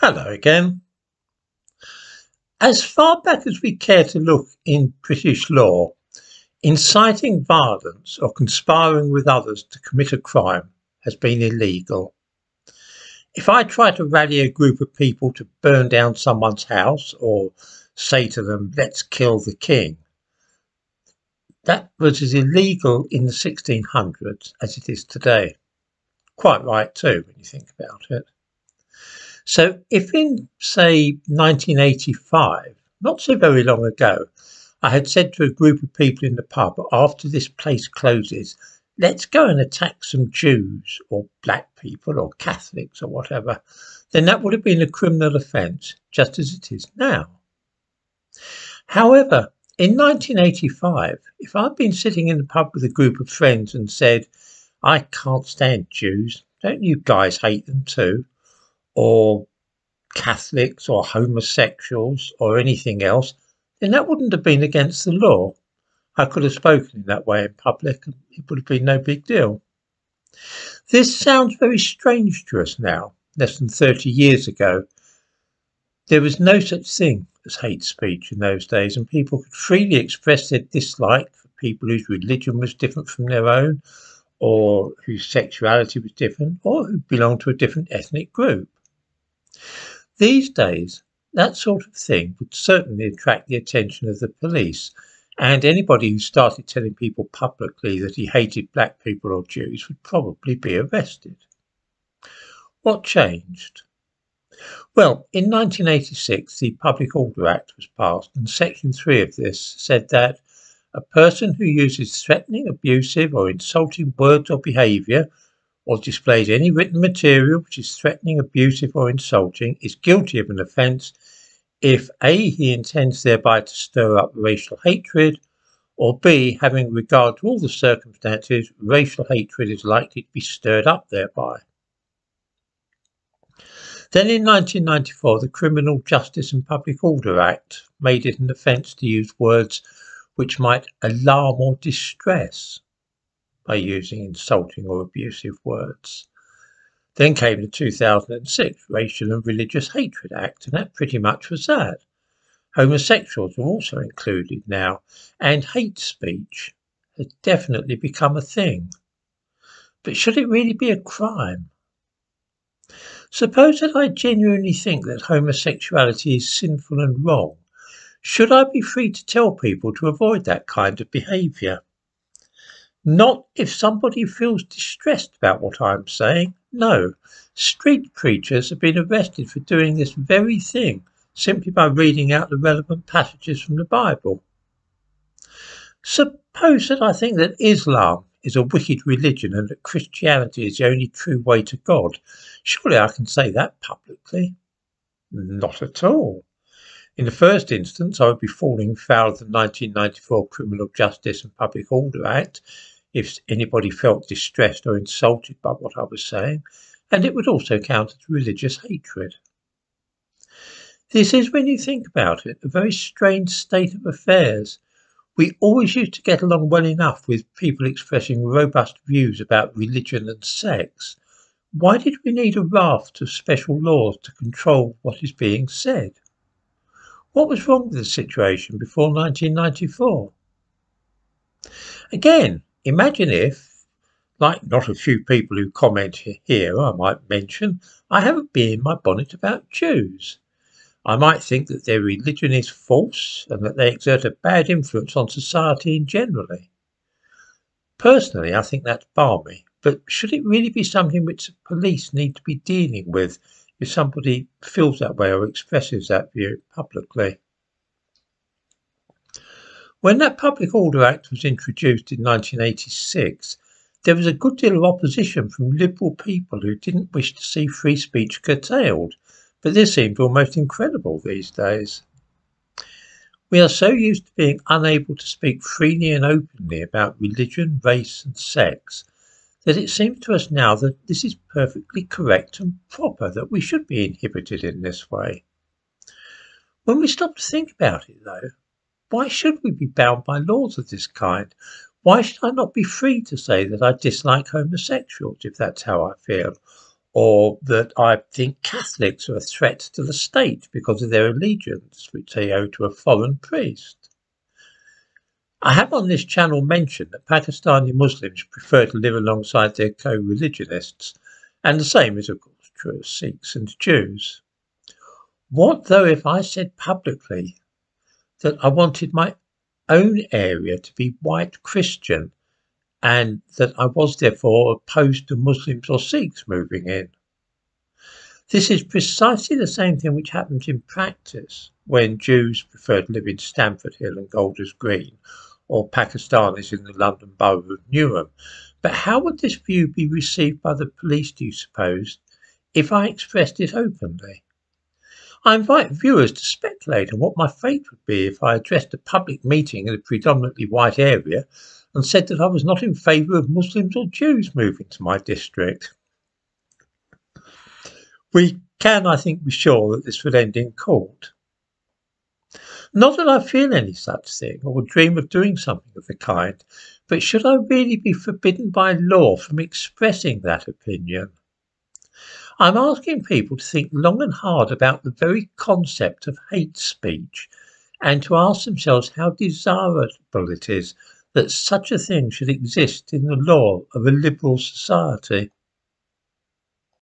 Hello again. As far back as we care to look in British law, inciting violence or conspiring with others to commit a crime has been illegal. If I try to rally a group of people to burn down someone's house or say to them, let's kill the king, that was as illegal in the 1600s as it is today. Quite right too, when you think about it. So if in, say, 1985, not so very long ago, I had said to a group of people in the pub, after this place closes, let's go and attack some Jews or black people or Catholics or whatever, then that would have been a criminal offence, just as it is now. However, in 1985, if I'd been sitting in the pub with a group of friends and said, I can't stand Jews, don't you guys hate them too? Or Catholics or homosexuals or anything else, then that wouldn't have been against the law. I could have spoken in that way in public and it would have been no big deal. This sounds very strange to us now. Less than 30 years ago, there was no such thing as hate speech in those days, and people could freely express their dislike for people whose religion was different from their own, or whose sexuality was different, or who belonged to a different ethnic group. These days, that sort of thing would certainly attract the attention of the police, and anybody who started telling people publicly that he hated black people or Jews would probably be arrested. What changed? Well, in 1986, the Public Order Act was passed, and Section 3 of this said that a person who uses threatening, abusive or insulting words or behaviour or displays any written material which is threatening, abusive or insulting is guilty of an offence if A, he intends thereby to stir up racial hatred, or B, having regard to all the circumstances, racial hatred is likely to be stirred up thereby. Then in 1994, the Criminal Justice and Public Order Act made it an offence to use words which might alarm or distress by using insulting or abusive words. Then came the 2006 Racial and Religious Hatred Act, and that pretty much was that. Homosexuals are also included now, and hate speech has definitely become a thing. But should it really be a crime? Suppose that I genuinely think that homosexuality is sinful and wrong. Should I be free to tell people to avoid that kind of behaviour? Not if somebody feels distressed about what I'm saying. No, street preachers have been arrested for doing this very thing simply by reading out the relevant passages from the Bible. Suppose that I think that Islam is a wicked religion and that Christianity is the only true way to God. Surely I can say that publicly? Not at all. In the first instance, I would be falling foul of the 1994 Criminal Justice and Public Order Act if anybody felt distressed or insulted by what I was saying, and it would also count as religious hatred. This is, when you think about it, a very strange state of affairs. We always used to get along well enough with people expressing robust views about religion and sex. Why did we need a raft of special laws to control what is being said? What was wrong with the situation before 1994? Again, imagine if, like not a few people who comment here I might mention, I haven't been in my bonnet about Jews. I might think that their religion is false and that they exert a bad influence on society in generally. Personally, I think that's balmy, but should it really be something which the police need to be dealing with if somebody feels that way or expresses that view publicly? When that Public Order Act was introduced in 1986, there was a good deal of opposition from liberal people who didn't wish to see free speech curtailed, but this seems almost incredible these days. We are so used to being unable to speak freely and openly about religion, race and sex that it seems to us now that this is perfectly correct and proper, that we should be inhibited in this way. When we stop to think about it though, why should we be bound by laws of this kind? Why should I not be free to say that I dislike homosexuals if that's how I feel? or that I think Catholics are a threat to the state because of their allegiance, which they owe to a foreign priest. I have on this channel mentioned that Pakistani Muslims prefer to live alongside their co-religionists, and the same is of course true of Sikhs and Jews. What though if I said publicly that I wanted my own area to be white Christian and that I was therefore opposed to Muslims or Sikhs moving in? This is precisely the same thing which happens in practice when Jews prefer to live in Stamford Hill and Golders Green, or Pakistanis in the London borough of Newham. But how would this view be received by the police, do you suppose, if I expressed it openly? I invite viewers to speculate on what my fate would be if I addressed a public meeting in a predominantly white area and said that I was not in favour of Muslims or Jews moving to my district. We can, I think, be sure that this would end in court. Not that I feel any such thing or would dream of doing something of the kind, but should I really be forbidden by law from expressing that opinion? I'm asking people to think long and hard about the very concept of hate speech and to ask themselves how desirable it is that such a thing should exist in the law of a liberal society.